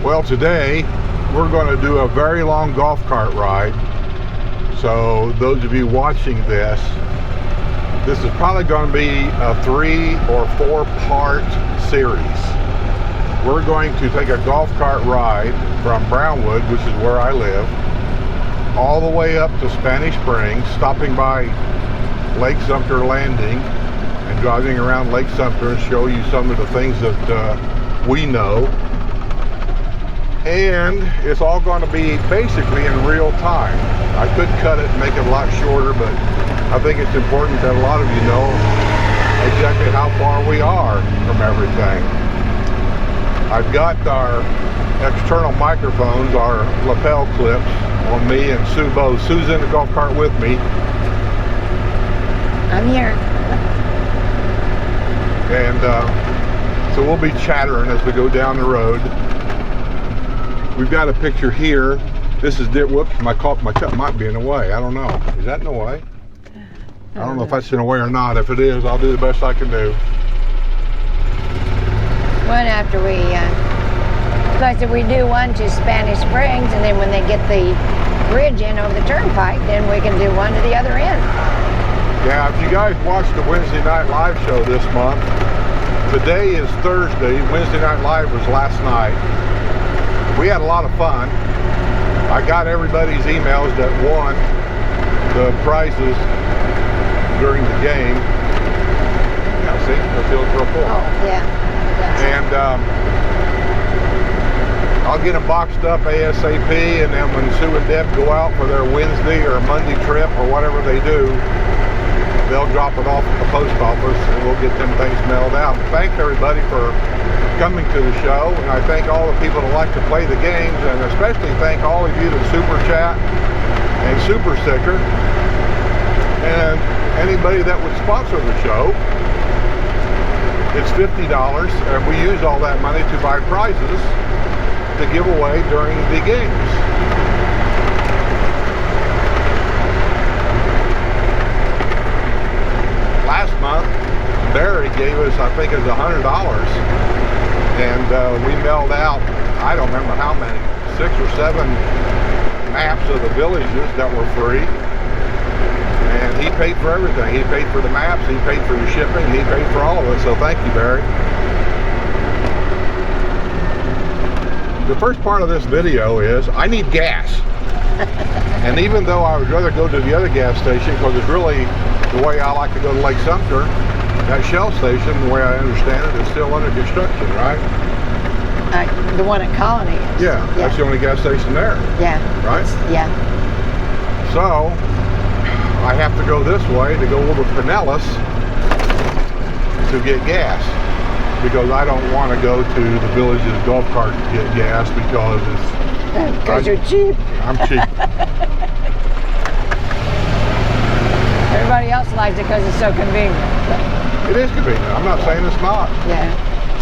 Well, today we're going to do a very long golf cart ride. So those of you watching this is probably going to be a 3 or 4 part series. We're going to take a golf cart ride from Brownwood, which is where I live, all the way up to Spanish Springs, stopping by Lake Sumter Landing and driving around Lake Sumter and show you some of the things that we know. And it's all going to be basically in real time. I could cut it and make it a lot shorter, but I think it's important that a lot of you know exactly how far we are from everything. I've got our external microphones, our lapel clips on me and Sue Bo. Sue's in the golf cart with me. I'm here. And so we'll be chattering as we go down the road. We've got a picture here. This is, whoops, my cup might be in the way. I don't know. Is that in the way? I don't know if that's in the way or not. If it is, I'll do the best I can do. One after we do one to Spanish Springs, and then when they get the bridge in over the turnpike, then we can do one to the other end. Yeah, if you guys watched the Wednesday Night Live show this month, today is Thursday. Wednesday Night Live was last night. We had a lot of fun. I got everybody's emails that won the prizes during the game. Yeah, see, the field's real full. Oh, yeah. And I'll get them boxed up ASAP, and then when Sue and Deb go out for their Wednesday or Monday trip or whatever they do, they'll drop it off at the post office and we'll get them things mailed out. Thank everybody for coming to the show, and I thank all the people that like to play the games, and especially thank all of you that super chat and super sticker, and anybody that would sponsor the show. It's $50, and we use all that money to buy prizes to give away during the games. Last month, Barry gave us, I think it was $100, and we mailed out, I don't remember how many, 6 or 7 maps of the villages that were free. And he paid for everything. He paid for the maps, he paid for the shipping, he paid for all of it, so thank you, Barry. The first part of this video is, I need gas. And even though I would rather go to the other gas station, because it's really the way I like to go to Lake Sumter, that Shell station, the way I understand it, is still under construction, right? The one at Colony. Yeah, that's the only gas station there. Yeah. Right? Yeah. So, I have to go this way to go over Pinellas to get gas, because I don't want to go to the village's golf cart to get gas because it's... Because you're cheap. I'm cheap. Everybody else likes it because it's so convenient. It is convenient. I'm not saying it's not. Yeah.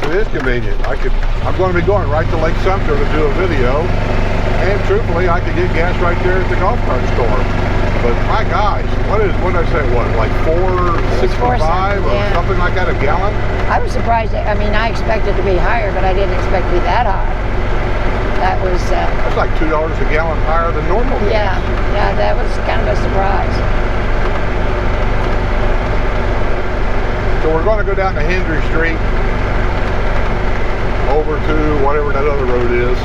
It is convenient. I'm going to be going right to Lake Sumter to do a video, and truthfully, I could get gas right there at the golf cart store. But my gosh, what did I say? What, like $4.65 or something like that a gallon? I was surprised. I mean, I expected it to be higher, but I didn't expect to be that high. That was. That's like $2 a gallon higher than normal. Yeah, yeah, that was kind of a surprise. So we're going to go down to Hendry Street, over to whatever that other road is.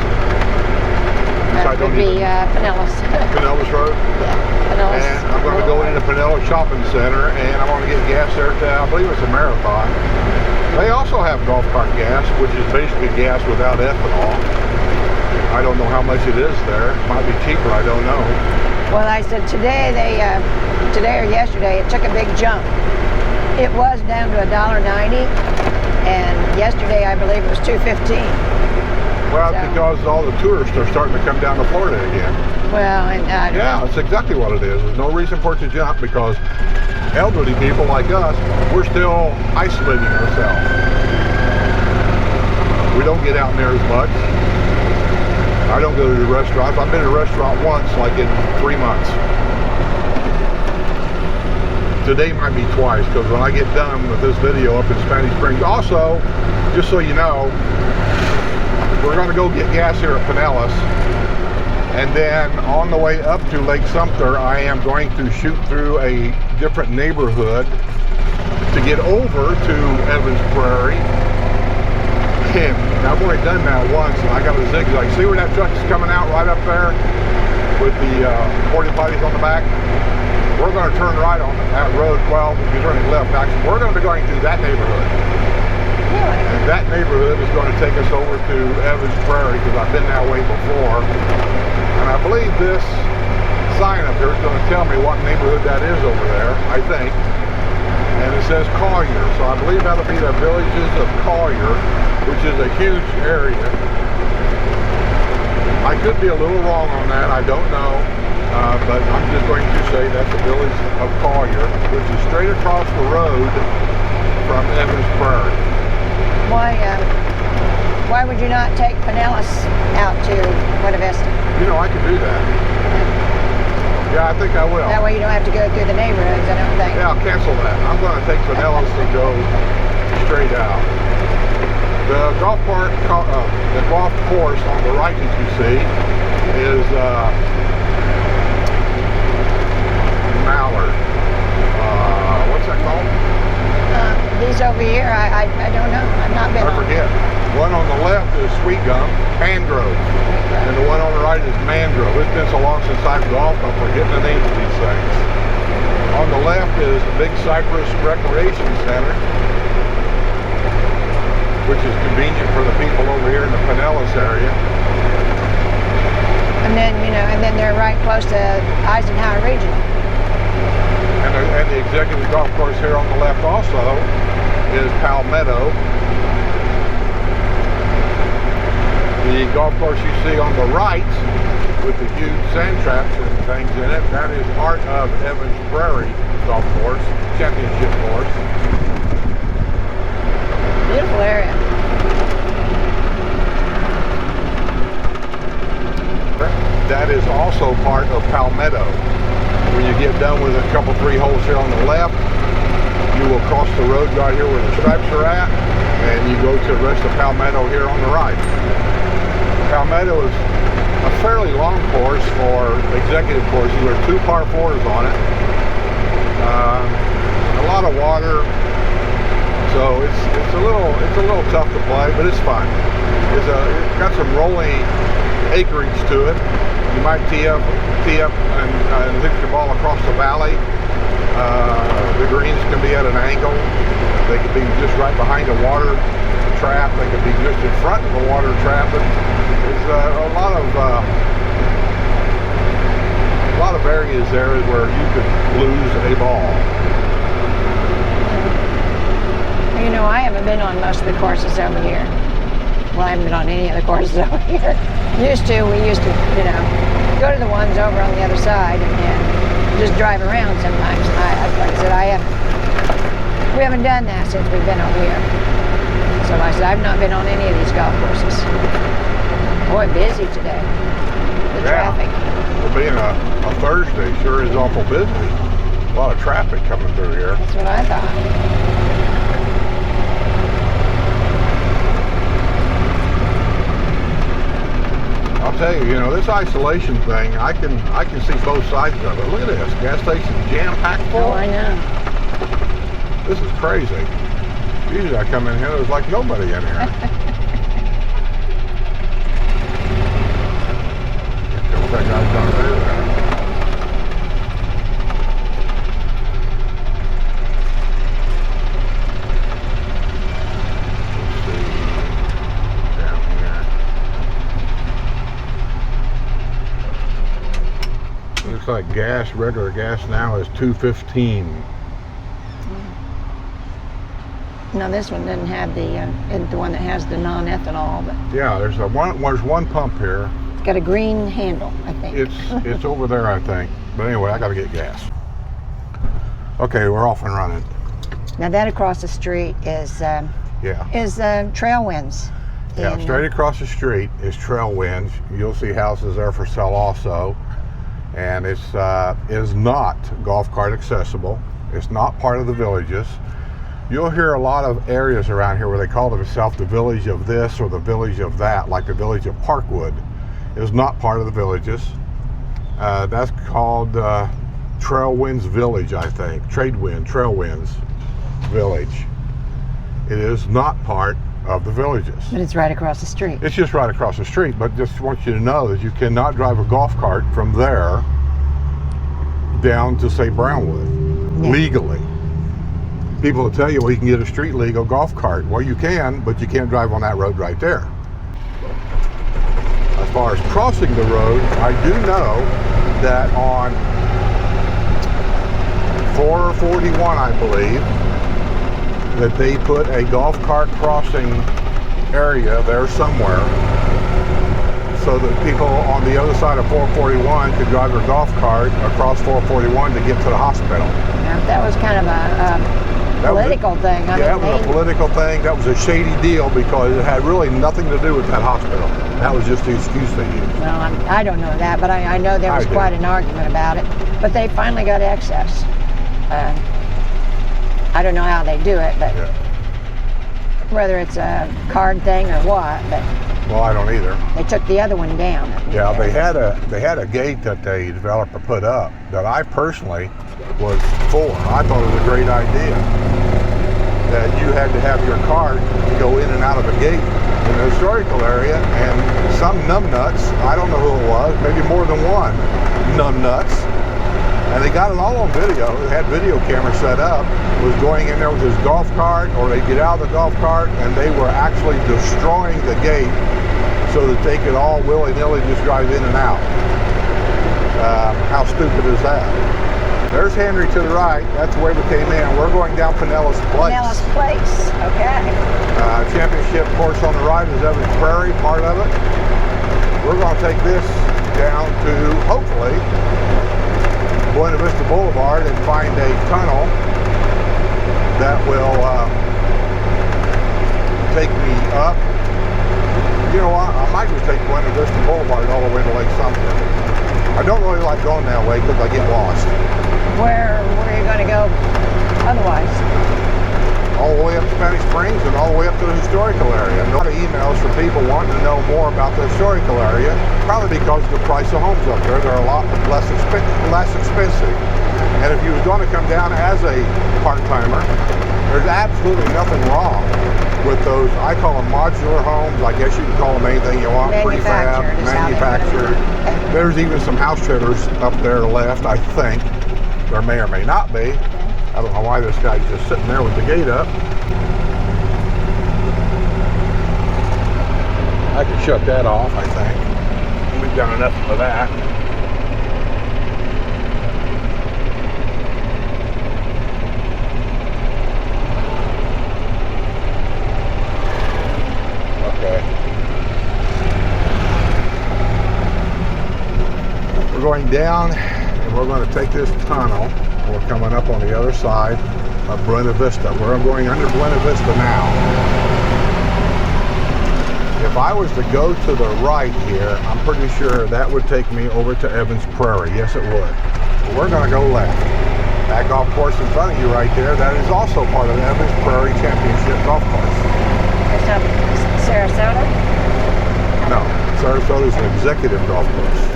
That would be Pinellas. Pinellas Road? Yeah, Pinellas. And I'm going to go into Pinellas Shopping Center, and I'm going to get gas there at, I believe it's a Marathon. They also have golf cart gas, which is basically gas without ethanol. I don't know how much it is there. It might be cheaper, I don't know. Well, I said today or yesterday, it took a big jump. It was down to $1.90, and yesterday I believe it was $2.15. Well, so, because all the tourists are starting to come down to Florida again. Well, and yeah, that's exactly what it is. There's no reason for it to jump, because elderly people like us, we're still isolating ourselves. We don't get out there as much. I don't go to the restaurants. I've been to a restaurant once, like in 3 months. Today might be twice, because when I get done with this video up in Spanish Springs, also, just so you know, we're going to go get gas here at Pinellas. And then on the way up to Lake Sumter, I am going to shoot through a different neighborhood to get over to Evans Prairie. And I've already done that once, and I got a zigzag. See where that truck is coming out right up there with the 40 potties on the back? We're going to turn right on that road. Well, you're turning left, actually. We're going to be going through that neighborhood. Really? And that neighborhood is going to take us over to Evans Prairie, because I've been that way before. And I believe this sign up here is going to tell me what neighborhood that is over there, I think. And it says Collier, so I believe that'll be the villages of Collier, which is a huge area. I could be a little wrong on that, I don't know, but I'm just going to say that's the village of Collier, which is straight across the road from Evans Prairie. Why would you not take Pinellas out to Buena Vista? You know, I could do that. Yeah, I think I will. That way you don't have to go through the neighborhoods, I don't think. Yeah, I'll cancel that. I'm going to take Pinellas and go straight out. The golf course on the right that you see is Mallard. What's that called? These over here, I don't know. I've not been I forget. One on the left is Sweet Gum, Mangrove, and the one on the right is Mangrove. It's been so long since I've golfed, I'm forgetting the names of these things. On the left is the Big Cypress Recreation Center, which is convenient for the people over here in the Pinellas area. And then, and then they're right close to Eisenhower Regional. And the executive golf course here on the left also is Palmetto. The golf course you see on the right with the huge sand traps and things in it, that is part of Evans Prairie Golf Course, Championship course. Beautiful area. That is also part of Palmetto. When you get done with a couple, 3 holes here on the left, you will cross the road right here where the stripes are at, and you go to the rest of Palmetto here on the right. Palmetto is a fairly long course for executive courses. There are 2 par 4s on it. A lot of water, so it's a little tough to play, but it's fun. It's got some rolling acreage to it. You might tee up and hit your ball across the valley. The greens can be at an angle. They could be just right behind a water trap. They could be just in front of a water trap. But there's a lot of areas there where you could lose a ball. I haven't been on most of the courses over here. Well, I haven't been on any of the courses over here. We used to, go to the ones over on the other side and just drive around sometimes. Like I said, we haven't done that since we've been over here. So like I said, I've not been on any of these golf courses. Boy, busy today. The traffic. Well, being a Thursday sure is awful busy. A lot of traffic coming through here. That's what I thought. I'll tell you, this isolation thing, I can see both sides of it. Look at this, gas station jam-packed full. Oh, I know. This is crazy. Usually I come in here, there's like nobody in here. What that guy's done to do there. Looks like gas, regular gas now is $2.15. No, this one doesn't have the one that has the non-ethanol, but yeah, there's one pump here. It's got a green handle, I think. It's over there, I think. But anyway, I got to get gas. Okay, we're off and running. Now that across the street is Trail Winds. Yeah, straight across the street is Trail Winds. You'll see houses there for sale also. And it is not golf cart accessible. It's not part of the villages. You'll hear a lot of areas around here where they call themselves the village of this or the village of that, like the village of Parkwood. It is not part of the villages. That's called Trailwinds Village, I think. Trailwinds Village. It is not part of the villages. But it's right across the street. It's just right across the street, but just want you to know that you cannot drive a golf cart from there down to, say, Brownwood, legally. People will tell you, well, you can get a street legal golf cart. Well, you can, but you can't drive on that road right there. As far as crossing the road, I do know that on 441, I believe, that they put a golf cart crossing area there somewhere so that people on the other side of 441 could drive their golf cart across 441 to get to the hospital. Now, that was kind of a political thing. Yeah, it was a political thing. That was a shady deal because it had really nothing to do with that hospital. That was just the excuse they used. Well, I don't know that, but I know there was quite an argument about it. But they finally got access. I don't know how they do it, but whether it's a card thing or what, but well, I don't either. They took the other one down. Yeah, they had a gate that the developer put up that I personally was for. I thought it was a great idea that you had to have your card to go in and out of a gate in the historical area, and some numbnuts, I don't know who it was, maybe more than one numbnuts, and they got it all on video. They had video cameras set up, was going in there with his golf cart, or they get out of the golf cart and they were actually destroying the gate so that they could all willy-nilly just drive in and out. How stupid is that? There's Henry to the right. That's the way we came in. We're going down Pinellas Place. Pinellas Place, okay. Championship course on the right is Evans Prairie, part of it. We're going to take this down to, hopefully, Buena Vista Boulevard and find a tunnel that will take me up. You know what? I might just take Buena Vista Boulevard all the way to Lake Sumter. I don't really like going that way because I get lost. Where are you going to go otherwise? All the way up to Spanish Springs and all the way up to the historical area. A lot of emails from people wanting to know more about the historical area, probably because of the price of homes up there. They're a lot less expensive. And if you was going to come down as a part-timer, there's absolutely nothing wrong with those, I call them modular homes. I guess you can call them anything you want. Prefab, manufactured. There's even some house trailers up there left, I think. There may or may not be. I don't know why this guy's just sitting there with the gate up. I can shut that off, I think. We've done enough of that. We're going down and we're going to take this tunnel. We're coming up on the other side of Buena Vista. We're going under Buena Vista now. If I was to go to the right here, I'm pretty sure that would take me over to Evans Prairie. Yes, it would. But we're going to go left. That golf course in front of you right there, that is also part of the Evans Prairie Championship golf course. It's up Sarasota? No, Sarasota is an executive golf course.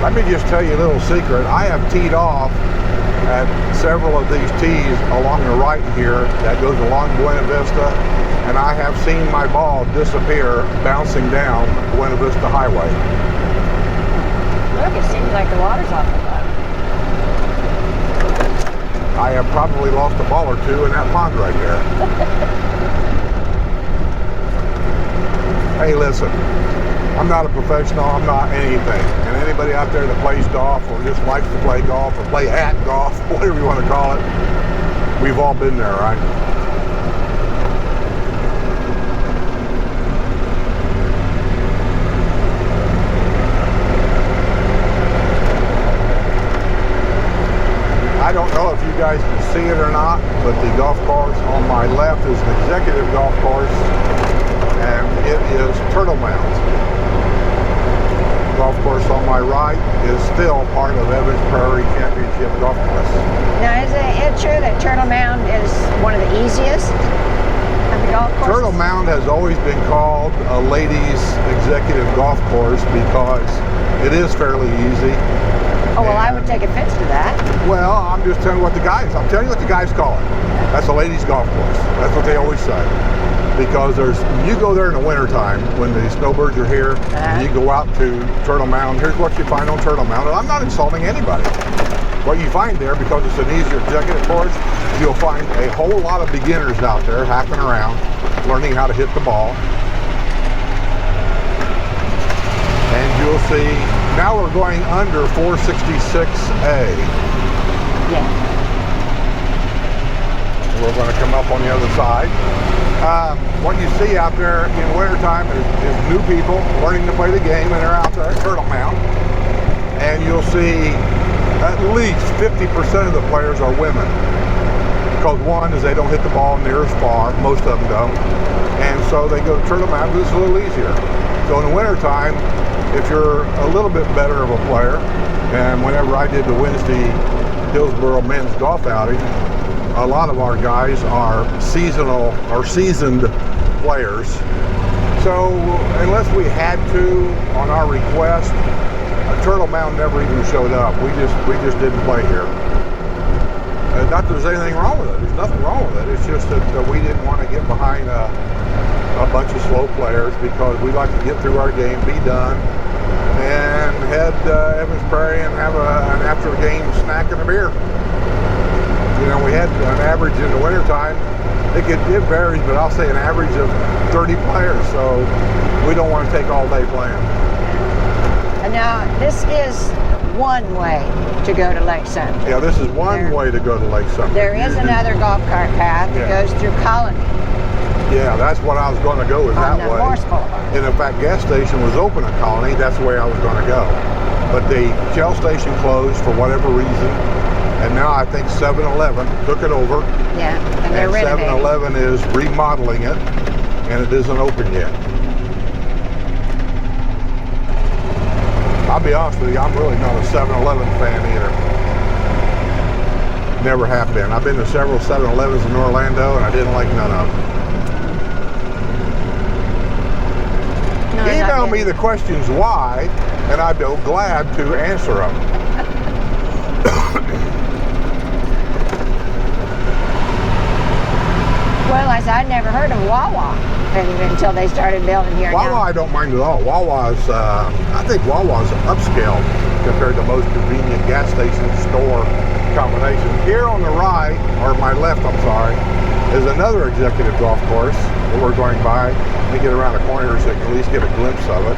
Let me just tell you a little secret. I have teed off at several of these tees along the right here that goes along Buena Vista, and I have seen my ball disappear bouncing down Buena Vista Highway. Look, it seems like the water's off the bottom. I have probably lost a ball or two in that pond right there. Hey, listen. I'm not a professional, I'm not anything. And anybody out there that plays golf or just likes to play golf or play at golf, whatever you want to call it, we've all been there, right? I don't know if you guys can see it or not, but the golf course on my left is an executive golf course, and it is Turtle Mound. golf course on my right is still part of Evans Prairie Championship Golf Course. Now, is it true that Turtle Mound is one of the easiest of the golf courses? Turtle Mound has always been called a ladies' executive golf course because it is fairly easy. Oh, well, I would take offense to that. Well, I'm just telling you what the guys call it. That's a ladies' golf course. That's what they always say. Because you go there in the wintertime when the snowbirds are here, and you go out to Turtle Mound. Here's what you find on Turtle Mound, and I'm not insulting anybody. What you find there, because it's an easier executive course, you'll find a whole lot of beginners out there hacking around, learning how to hit the ball. And you'll see, now we're going under 466A. Yeah. We're going to come up on the other side. What you see out there in wintertime is new people learning to play the game, and they're out there at Turtle Mound. And you'll see at least 50% of the players are women. Because one is they don't hit the ball near as far, most of them don't. And so they go to Turtle Mound because it's a little easier. So in the wintertime, if you're a little bit better of a player, and whenever I did the Wednesday Hillsboro men's golf outing, a lot of our guys are seasonal or seasoned players. So unless we had to on our request, Turtle Mound never even showed up. We just didn't play here. Not that there's anything wrong with it. There's nothing wrong with it. It's just that we didn't want to get behind a bunch of slow players because we like to get through our game, be done, and head Evans Prairie and have an after game snack and a beer. You know, we had an average in the wintertime. It varies, but I'll say an average of 30 players. So we don't want to take all day playing. And now, this is one way to go to Lake Sumter. Yeah, this is one way to go to Lake Sumter. There is another golf cart path that goes through Colony. Yeah, that's what I was going to go, is that way. Morse Boulevard. And in fact, gas station was open at Colony. That's the way I was going to go. But the Shell station closed for whatever reason. And now I think 7-Eleven took it over. Yeah, and they're renovating. 7-Eleven is remodeling it, and it isn't open yet. I'll be honest with you, I'm really not a 7-Eleven fan either. Never have been. I've been to several 7-Elevens in Orlando, and I didn't like none of them. No, Email me the questions why, and I'd be glad to answer them. Well, I'd never heard of Wawa until they started building here. Wawa, I don't mind at all. Wawa's, I think Wawa's upscale compared to most convenient gas station store combinations. Here on the right, or my left, I'm sorry, is another executive golf course that we're going by. Let me get around the corner so you can at least get a glimpse of it.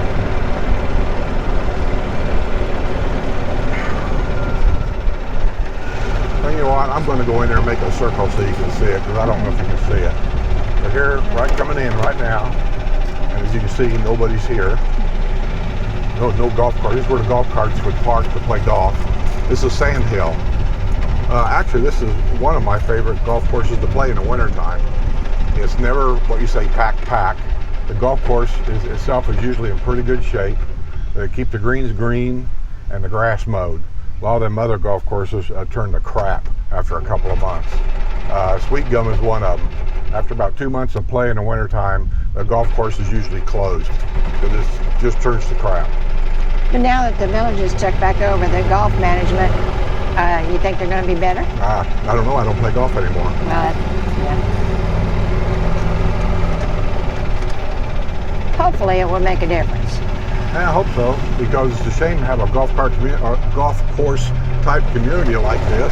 You know what, I'm going to go in there and make a circle so you can see it, because I don't know if you can see it. But here, right coming in right now, and as you can see, nobody's here. No golf cart. This is where the golf carts would park to play golf. This is Sand Hill. Actually, this is one of my favorite golf courses to play in the wintertime. It's never what you say pack. The golf course itself is usually in pretty good shape. They keep the greens green and the grass mowed. A lot of them other golf courses turn to crap after a couple of months. Sweet Gum is one of them. After about 2 months of play in the wintertime, the golf course is usually closed because it just turns to crap. But now that the villages took back over the golf management, you think they're going to be better? I don't know. I don't play golf anymore. Yeah. Hopefully it will make a difference. Yeah, I hope so, because it's a shame to have a golf course type community like this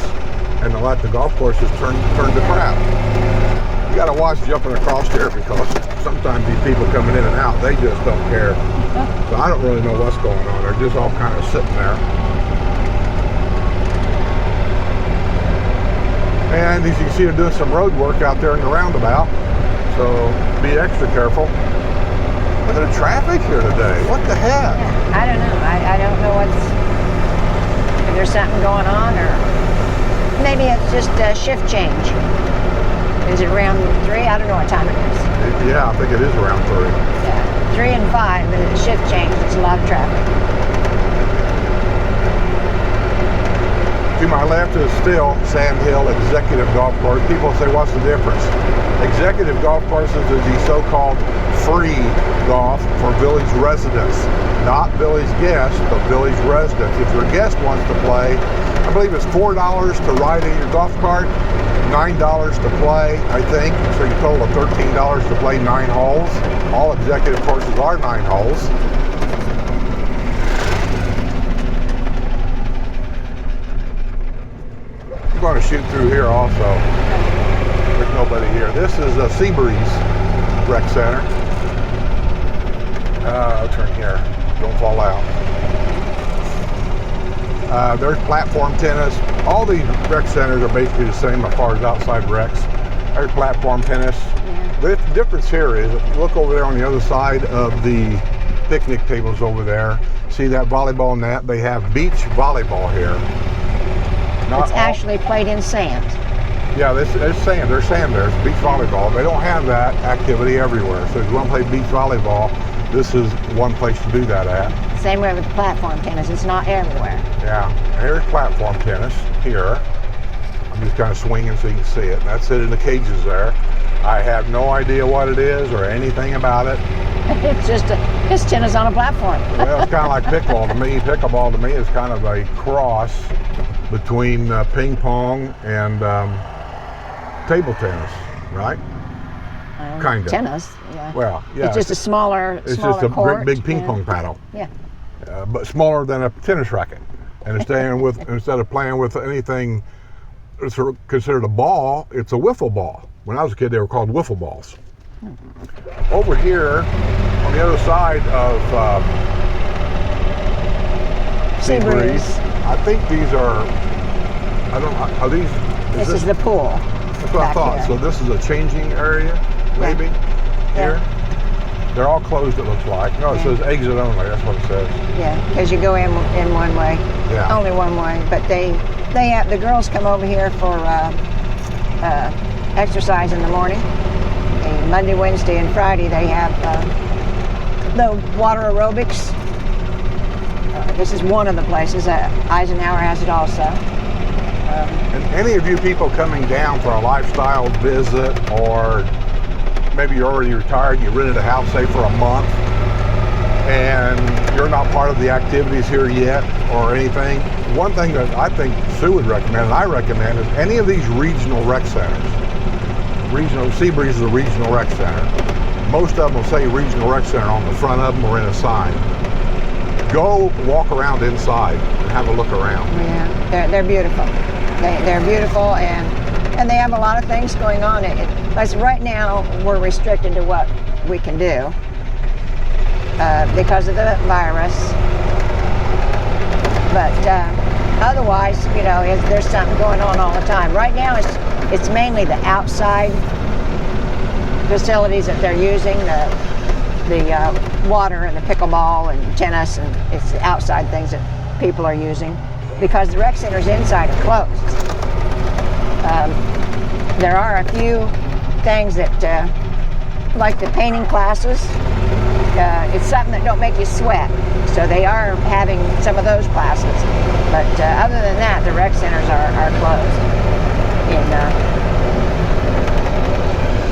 and to let the golf courses turn to crap. You got to watch jumping across here, because sometimes these people coming in and out, they just don't care. So I don't really know what's going on. They're just all kind of sitting there. And as you can see, they're doing some road work out there in the roundabout, so be extra careful. Look at the traffic here today. What the heck? Yeah, I don't know. I don't know if there's something going on, or maybe it's just a shift change. Is it around 3? I don't know what time it is. Yeah, I think it is around 3. Yeah, 3 and 5, but it's shift change. There's a lot of traffic. To my left is still Sand Hill Executive Golf Course. People say, what's the difference? Executive Golf Courses is the so-called free golf for village residents. Not village guests, but village residents. If your guest wants to play, I believe it's $4 to ride in your golf cart, $9 to play, I think. So you total of $13 to play 9 holes. All executive courses are 9 holes. I'm going to shoot through here also. There's nobody here. This is a Seabreeze Rec Center. I'll turn here. Don't fall out. There's platform tennis. All these rec centers are basically the same as far as outside recs. There's platform tennis. Yeah. The difference here is, look over there on the other side of the picnic tables over there. See that volleyball net? They have beach volleyball here. It's actually played in sand. Yeah, there's sand. There's sand there. It's beach volleyball. They don't have that activity everywhere. So if you want to play beach volleyball, this is one place to do that at. Same way with platform tennis. It's not everywhere. Yeah, here's platform tennis here. I'm just kind of swinging so you can see it. That's it in the cages there. I have no idea what it is or anything about it. It's tennis on a platform. Well, it's kind of like pickleball to me. Pickleball to me is kind of a cross between ping pong and table tennis, right? Kind of. Tennis, yeah. Well, yeah. It's just a smaller It's just a court. big ping pong paddle. Yeah. But smaller than a tennis racket. And instead of playing with anything that's considered a ball, it's a wiffle ball. When I was a kid, they were called wiffle balls. Over here, on the other side of Seabreeze, I think these are these? This is the pool. That's what I thought. Here. So this is a changing area, maybe, here? They're all closed, it looks like. No, it says exit only, that's what it says. Yeah, because you go in one way. Yeah. Only one way. But they have, the girls come over here for exercise in the morning. And Monday, Wednesday, and Friday they have the water aerobics. This is one of the places. Eisenhower has it also. And any of you people coming down for a lifestyle visit, or maybe you're already retired and you rented a house, say, for a month, and you're not part of the activities here yet or anything, one thing that I think Sue would recommend, and I recommend, is any of these regional rec centers. Seabreeze is a regional rec center. Most of them will say regional rec center on the front of them or in a sign. Go walk around inside and have a look around. Yeah, they're beautiful. They're beautiful, and they have a lot of things going on. Like right now, we're restricted to what we can do because of the virus. But otherwise, you know, there's something going on all the time. Right now, it's mainly the outside facilities that they're using, the water and the pickleball and tennis, and it's the outside things that people are using because the rec centers inside are closed. There are a few things that, like the painting classes, it's something that don't make you sweat, so they are having some of those classes. But other than that, the rec centers are closed.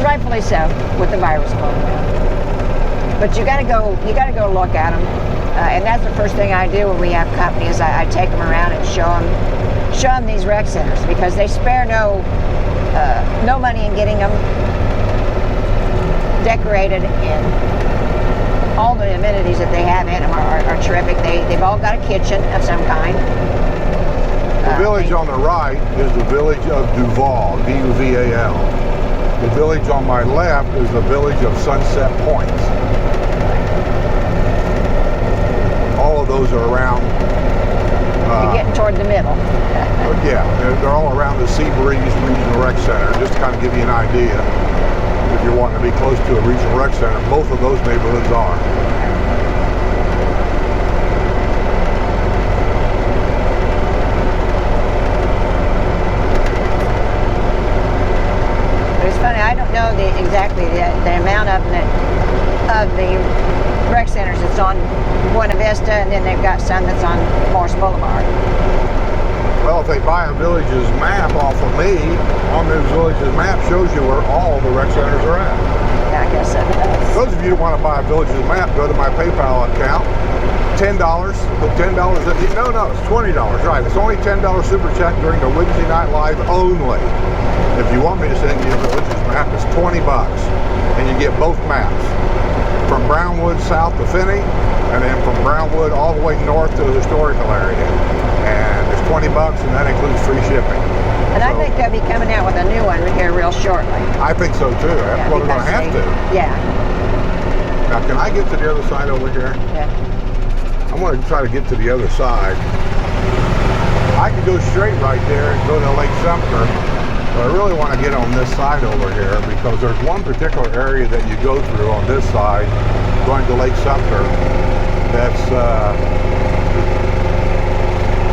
Rightfully so, with the virus going around. But you got to go look at them, and that's the first thing I do when we have companies. I take them around and show them these rec centers because they spare no money in getting them decorated, and all the amenities that they have in them are terrific. They've all got a kitchen of some kind. The village on the right is the village of Duval, D-U-V-A-L. The village on my left is the village of Sunset Point. All of those are around. You're getting toward the middle. Yeah, they're all around the Seabreeze Regional Rec Center. Just to kind of give you an idea, if you're wanting to be close to a regional rec center, both of those neighborhoods are. But it's funny, I don't know exactly the amount of the rec centers that's on Buena Vista, and then they've got some that's on Morris Boulevard. Well, if they buy a village's map off of me, on this village's map shows you where all the rec centers are at. Yeah, I guess it does. Those of you who want to buy a village's map, go to my PayPal account. $10. Put $10 in. No, it's $20. Right. It's only $10 super chat during the Wednesday Night Live only. If you want me to send you a village's map, it's $20, and you get both maps from Brownwood south to Finney, and then from Brownwood all the way north to the historical area. And it's $20, and that includes free shipping. And I think they'll be coming out with a new one here real shortly. I think so too. That's what we're going to have to. Yeah. Now, can I get to the other side over here? Yeah. I want to try to get to the other side. I could go straight right there and go to Lake Sumter, but I really want to get on this side over here because there's one particular area that you go through on this side going to Lake Sumter that's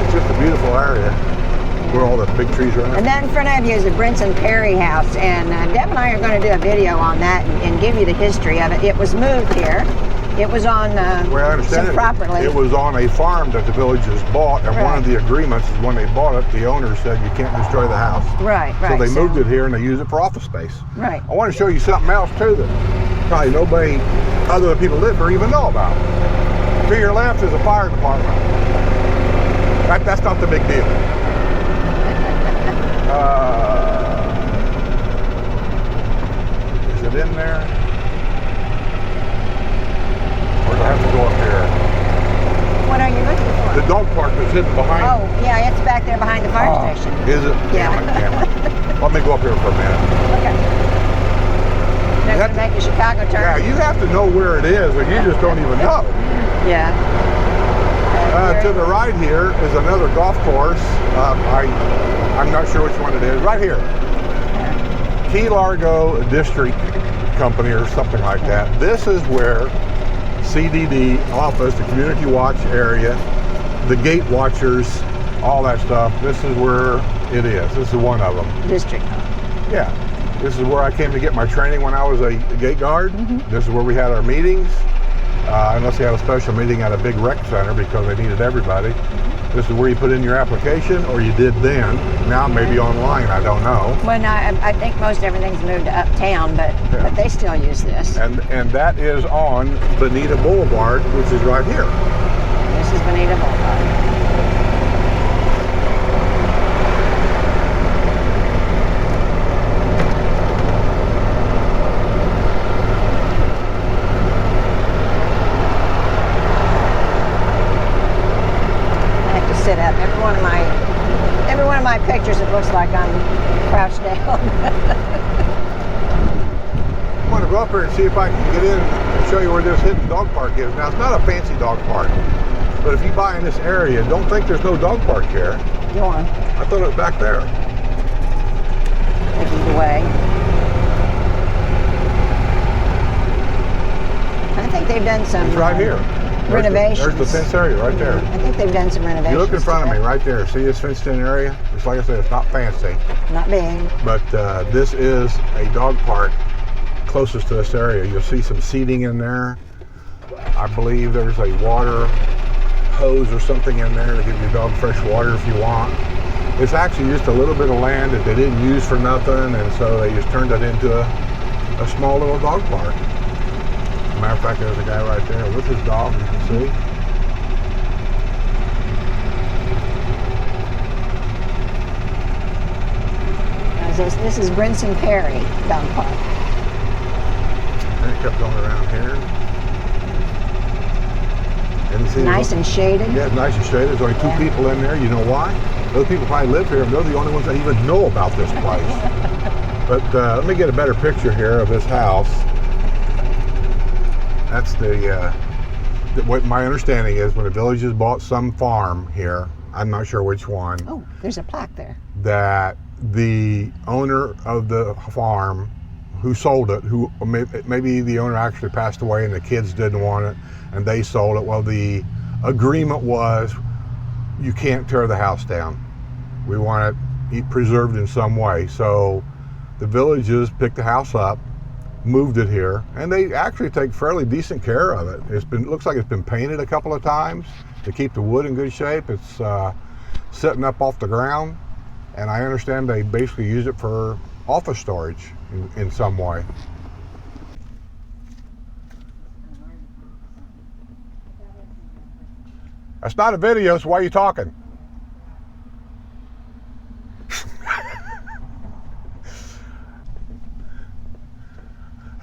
it's just a beautiful area where all the big trees are at. And that in front of you is the Prairie house, and Deb and I are going to do a video on that and give you the history of it. It was moved here. It was on well, I understand some property. It was on a farm that the villagers bought, and one of the agreements is when they bought it, the owner said you can't destroy the house. Right. So they moved it here and they use it for office space. Right. I want to show you something else too that probably nobody other than people live here even know about. To your left is a fire department. That's not the big deal. Is it in there? Or do I have to go up here? What are you looking for? The dog park that's hidden behind. Oh, yeah, it's back there behind the fire station. Is it? Yeah. Damn it. Let me go up here for a minute. Okay. Now going to make a Chicago turn. Yeah, you have to know where it is, or you just don't even know. Yeah. To the right here is another golf course. I'm not sure which one it is. Right here. Key Largo District Company or something like that. This is where CDD office, the community watch area, the gate watchers, all that stuff. This is where it is. This is one of them. District. Yeah. This is where I came to get my training when I was a gate guard. Mm-hmm. This is where we had our meetings. Unless they had a special meeting at a big rec center because they needed everybody. This is where you put in your application, or you did then. Now maybe online, I don't know. Well, no, I think most everything's moved to uptown, but they still use this. And that is on Bonita Boulevard, which is right here. This is Bonita Boulevard. Sit up. Every one of my pictures, it looks like I'm crouched down. I want to go up here and see if I can get in and show you where this hidden dog park is. Now, it's not a fancy dog park, but if you buy in this area, don't think there's no dog park here. Go on. I thought it was back there. Taking it away. I think they've done some. It's right here. Renovations. There's the fence area right there. I think they've done some renovations. You look in front of me right there. See this fenced in area? It's like I said, it's not fancy. Not big. But this is a dog park closest to this area. You'll see some seating in there. I believe there's a water hose or something in there to give your dog fresh water if you want. It's actually just a little bit of land that they didn't use for nothing, and so they just turned it into a small little dog park. Matter of fact, there's a guy right there with his dog, you can see. This is Brinson Prairie Dog Park. And it kept going around here. And see, nice and shaded. Yeah, it's nice and shaded. There's only two people in there. You know why? Those people probably live here, and they're the only ones that even know about this place. But let me get a better picture here of this house. That's what my understanding is when the villagers bought some farm here, I'm not sure which one. Oh, there's a plaque there. That the owner of the farm who sold it, who maybe the owner actually passed away and the kids didn't want it and they sold it. Well, the agreement was you can't tear the house down. We want it preserved in some way. So the villagers picked the house up, moved it here, and they actually take fairly decent care of it. Looks like it's been painted a couple of times to keep the wood in good shape. It's sitting up off the ground, and I understand they basically use it for office storage in some way. That's not a video, so why are you talking?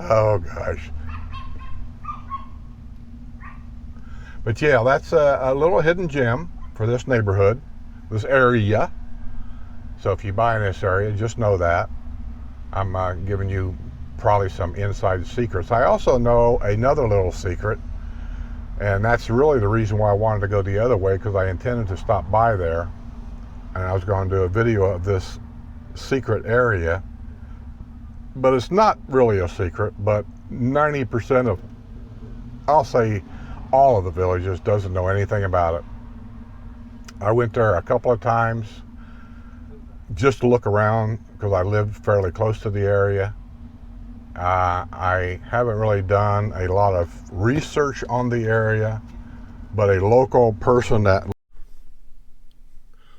Oh gosh. But yeah, that's a little hidden gem for this neighborhood, this area. So if you buy in this area, just know that. I'm giving you probably some inside secrets. I also know another little secret, and that's really the reason why I wanted to go the other way, because I intended to stop by there, and I was going to do a video of this secret area. But it's not really a secret, but 90% of, I'll say all of the villages, doesn't know anything about it. I went there a couple of times just to look around because I lived fairly close to the area. I haven't really done a lot of research on the area, but a local person that...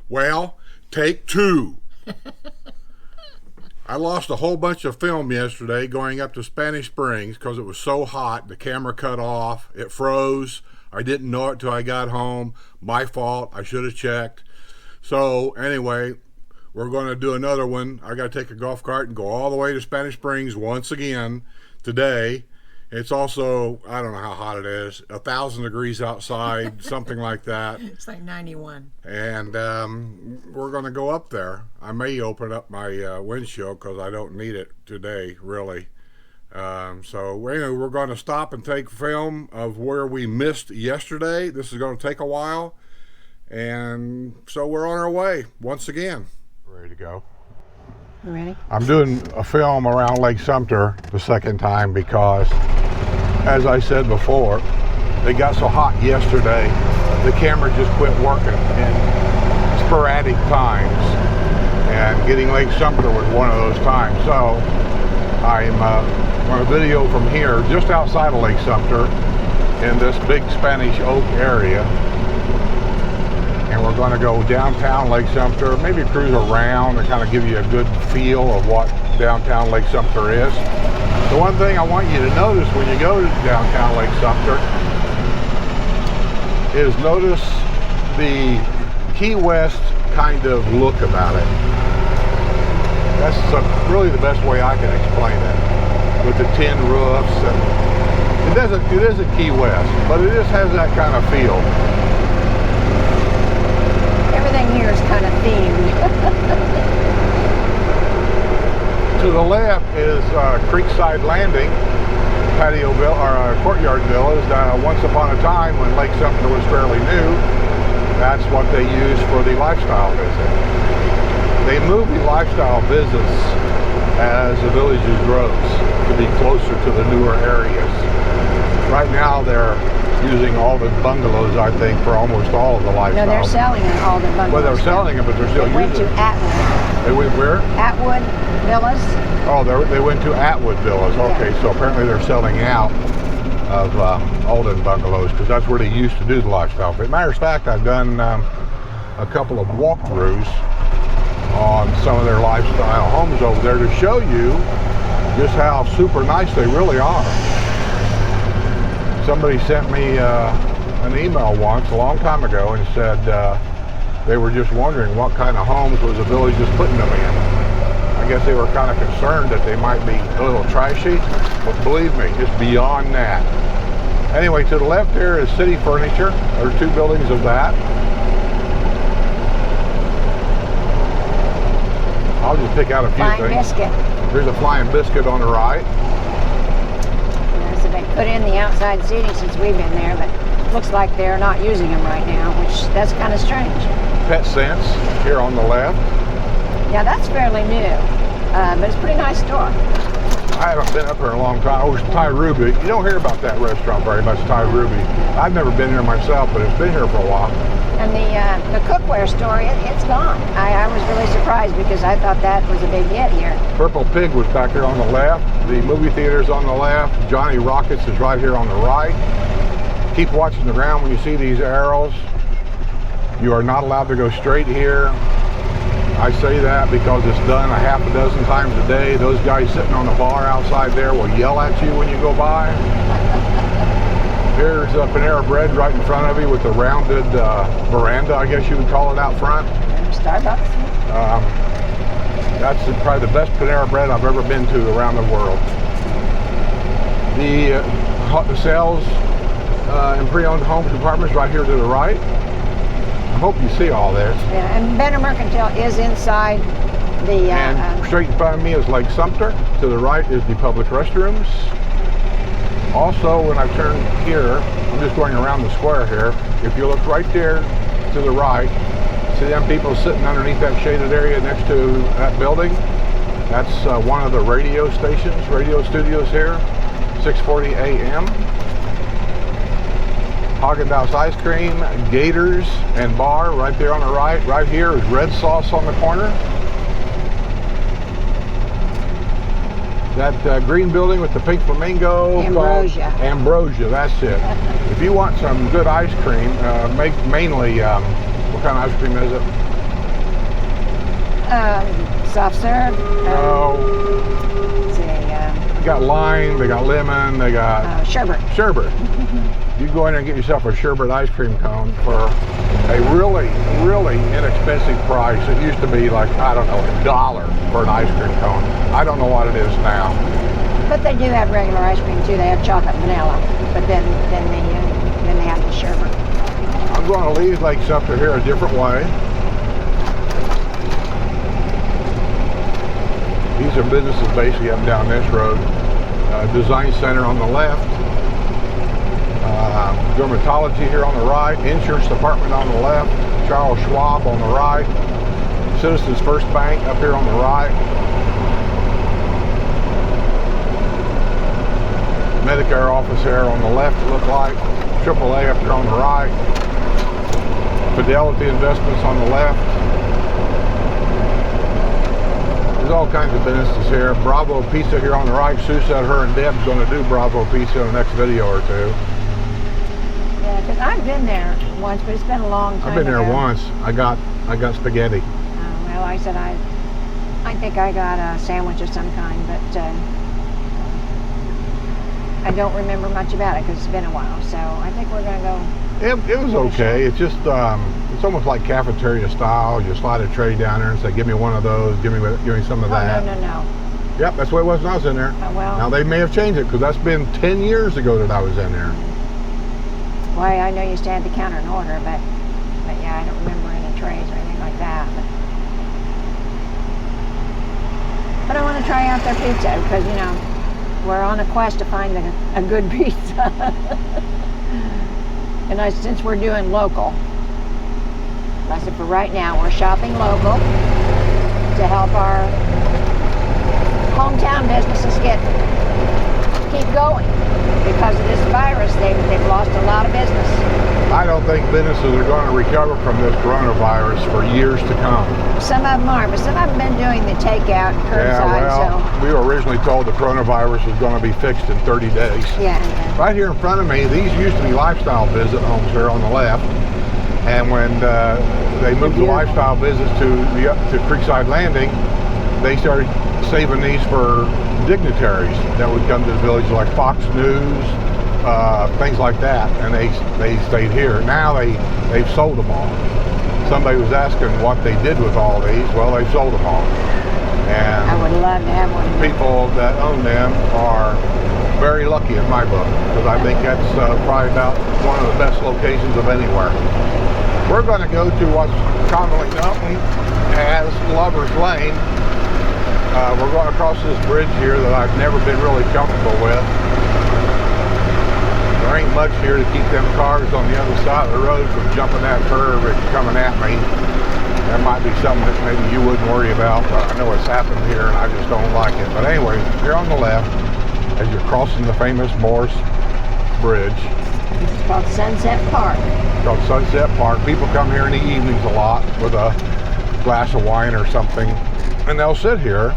Well, take two. I lost a whole bunch of film yesterday going up to Spanish Springs because it was so hot. The camera cut off. It froze. I didn't know it till I got home. My fault. I should have checked. So anyway, we're going to do another one. I got to take a golf cart and go all the way to Spanish Springs once again today. It's also, I don't know how hot it is, 1,000 degrees outside, something like that. It's like 91. And we're going to go up there. I may open up my windshield because I don't need it today, really. So anyway, we're going to stop and take film of where we missed yesterday. This is going to take a while. And so we're on our way once again. Ready to go. You ready? I'm doing a film around Lake Sumter the second time because, as I said before, it got so hot yesterday, the camera just quit working in sporadic times, and getting Lake Sumter was one of those times. So I'm on a video from here, just outside of Lake Sumter, in this big Spanish Oak area. And we're going to go downtown Lake Sumter, maybe cruise around and kind of give you a good feel of what downtown Lake Sumter is. The one thing I want you to notice when you go to downtown Lake Sumter is notice the Key West kind of look about it. That's really the best way I can explain it, with the tin roofs. And it isn't Key West, but it just has that kind of feel. Everything here is kind of themed. To the left is Creekside Landing, patio villa, or courtyard villas. Once upon a time, when Lake Sumter was fairly new, that's what they used for the lifestyle visit. They moved the lifestyle visits as the villages grows to be closer to the newer areas. Right now, they're using all the bungalows, I think, for almost all of the lifestyle. No, they're selling all the bungalows. Well, they're selling them, but they're still using them. They went to Atwood. They went where? Atwood Villas. Oh, they went to Atwood Villas. Okay, so apparently they're selling out of Alden bungalows because that's where they used to do the lifestyle. But matter of fact, I've done a couple of walkthroughs on some of their lifestyle homes over there to show you just how super nice they really are. Somebody sent me an email once, a long time ago, and said they were just wondering what kind of homes was the village just putting them in. I guess they were kind of concerned that they might be a little trashy, but believe me, it's beyond that. Anyway, to the left there is City Furniture. There's two buildings of that. I'll just pick out a few Flying things. Biscuit. There's a Flying Biscuit on the right. So they put in the outside seating since we've been there, but looks like they're not using them right now, which that's kind of strange. Pet Sense here on the left. Yeah, that's fairly new, but it's a pretty nice store. I haven't been up here in a long time. Oh, it's Thai Ruby. You don't hear about that restaurant very much, Thai Ruby. I've never been here myself, but it's been here for a while. And the cookware store, it's gone. I was really surprised because I thought that was a big hit here. Purple Pig was back here on the left. The movie theater's on the left. Johnny Rockets is right here on the right. Keep watching the ground when you see these arrows. You are not allowed to go straight here. I say that because it's done a half a dozen times a day. Those guys sitting on the bar outside there will yell at you when you go by. Here's Panera Bread right in front of you with the rounded veranda, I guess you would call it, out front. Starbucks. That's probably the best Panera Bread I've ever been to around the world. The sales and pre-owned homes departments right here to the right. I hope you see all this. Yeah, and Benner Mercantile is inside the... and straight in front of me is Lake Sumter. To the right is the public restrooms. Also, when I turn here, I'm just going around the square here. If you look right there to the right, see them people sitting underneath that shaded area next to that building? That's one of the radio stations, radio studios here, 6:40 a.m. Haagen-Dazs ice cream, Gators and bar right there on the right. Right here is Red Sauce on the corner. That green building with the pink flamingo. Ambrosia. Ambrosia, that's it. If you want some good ice cream, mainly, what kind of ice cream is it? Soft serve. Let's see. They got lime, they got lemon, they got... sherbet. Sherbet. You go in there and get yourself a sherbet ice cream cone for a really, really inexpensive price. It used to be like, I don't know, $1 for an ice cream cone. I don't know what it is now. But they do have regular ice cream too. They have chocolate and vanilla. But then they have the sherbet. I'm going to leave Lake Sumter here a different way. These are businesses basically up and down this road. Design Center on the left. Dermatology here on the right. Insurance Department on the left. Charles Schwab on the right. Citizens First Bank up here on the right. Medicare office here on the left, it looked like. AAA up here on the right. Fidelity Investments on the left. There's all kinds of businesses here. Bravo Pizza here on the right. Sue said her and Deb's going to do Bravo Pizza in the next video or two. Yeah, because I've been there once, but it's been a long time I've been there ago. once. I got spaghetti. Well, I said I think I got a sandwich of some kind, but I don't remember much about it because it's been a while. So I think we're going to go. It was okay. It's just it's almost like cafeteria style. You slide a tray down there and say, "Give me one of those. Give me some of that." No. Yep, that's the way it was when I was in there. Well. Now they may have changed it because that's been 10 years ago that I was in there. Well, I know you stay at the counter and order, but yeah, I don't remember any trays or anything like that. But I want to try out their pizza because, you know, we're on a quest to find a good pizza. And since we're doing local, I said for right now, we're shopping local to help our hometown businesses keep going. Because of this virus, they've lost a lot of business. I don't think businesses are going to recover from this coronavirus for years to come. Some of them are, but some of them have been doing the takeout, curbside. Yeah, well, we were originally told the coronavirus was going to be fixed in 30 days. Yeah. Right here in front of me, these used to be lifestyle visit homes here on the left. And when they moved the lifestyle visits to Creekside Landing, they started saving these for dignitaries that would come to the village, like Fox News, things like that, and they stayed here. Now they've sold them all. Somebody was asking what they did with all these. Well, they've sold them all. And I would love to have one. People that own them are very lucky in my book, because I think that's probably about one of the best locations of anywhere. We're going to go to what's commonly known as Lover's Lane. We're going across this bridge here that I've never been really comfortable with. There ain't much here to keep them cars on the other side of the road from jumping that curve and coming at me. That might be something that maybe you wouldn't worry about, but I know it's happened here and I just don't like it. But anyway, here on the left, as you're crossing the famous Morse Bridge. It's called Sunset Park. It's called Sunset Park. People come here in the evenings a lot with a glass of wine or something, and they'll sit here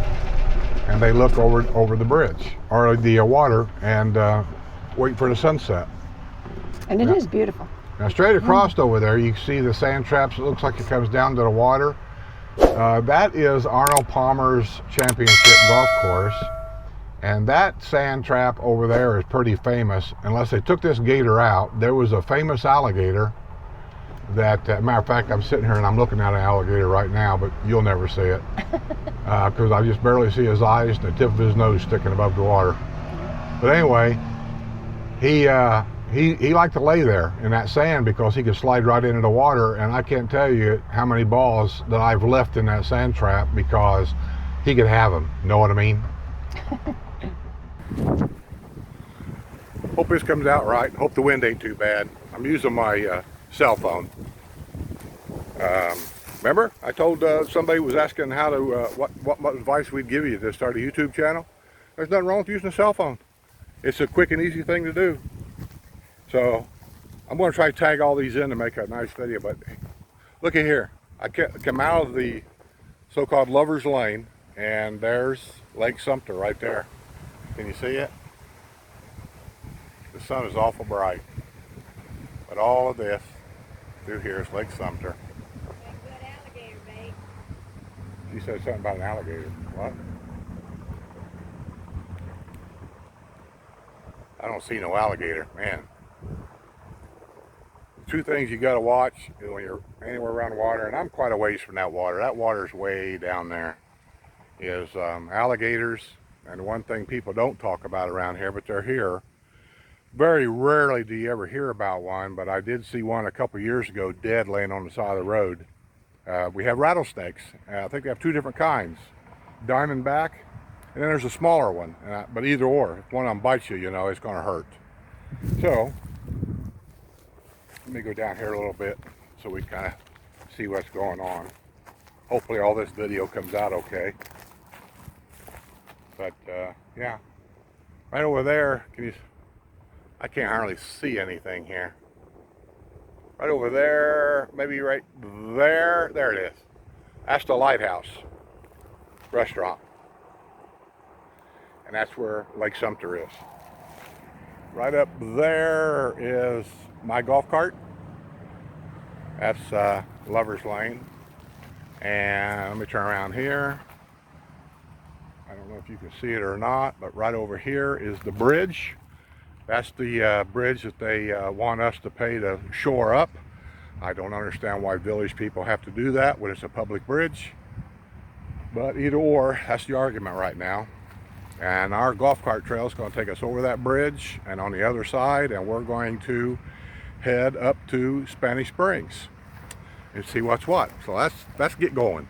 and they look over the bridge or the water and wait for the sunset. And it is beautiful. Now straight across over there, you can see the sand traps. It looks like it comes down to the water. That is Arnold Palmer's championship golf course. And that sand trap over there is pretty famous. Unless they took this gator out, there was a famous alligator that, matter of fact, I'm sitting here and I'm looking at an alligator right now, but you'll never see it. Because I just barely see his eyes and the tip of his nose sticking above the water. But anyway, he liked to lay there in that sand because he could slide right into the water, and I can't tell you how many balls that I've left in that sand trap because he could have them. Know what I mean? Hope this comes out right. Hope the wind ain't too bad. I'm using my cell phone. Remember, I told somebody was asking how to what advice we'd give you to start a YouTube channel. There's nothing wrong with using a cell phone. It's a quick and easy thing to do. So I'm going to try to tag all these in to make a nice video. But look at here. I come out of the so-called Lover's Lane, and there's Lake Sumter right there. Can you see it? The sun is awful bright. But all of this through here is Lake Sumter. Good alligator bait. She said something about an alligator. What? I don't see no alligator, man. Two things you got to watch when you're anywhere around water, and I'm quite a ways from that water. That water's way down there. Is alligators, and one thing people don't talk about around here, but they're here. Very rarely do you ever hear about one, but I did see one a couple years ago dead laying on the side of the road. We have rattlesnakes. I think we have two different kinds. Diamondback, and then there's a smaller one. But either or, if one of them bites you, you know, it's going to hurt. So, let me go down here a little bit so we kind of see what's going on. Hopefully all this video comes out okay. But yeah, right over there, I can't hardly see anything here. Right over there, maybe right there, there it is. That's the Lighthouse restaurant. And that's where Lake Sumter is. Right up there is my golf cart. That's Lover's Lane. And let me turn around here. I don't know if you can see it or not, but right over here is the bridge. That's the bridge that they want us to pay to shore up. I don't understand why village people have to do that when it's a public bridge. But either or, that's the argument right now. And our golf cart trail is going to take us over that bridge and on the other side, and we're going to head up to Spanish Springs and see what's what. So let's get going.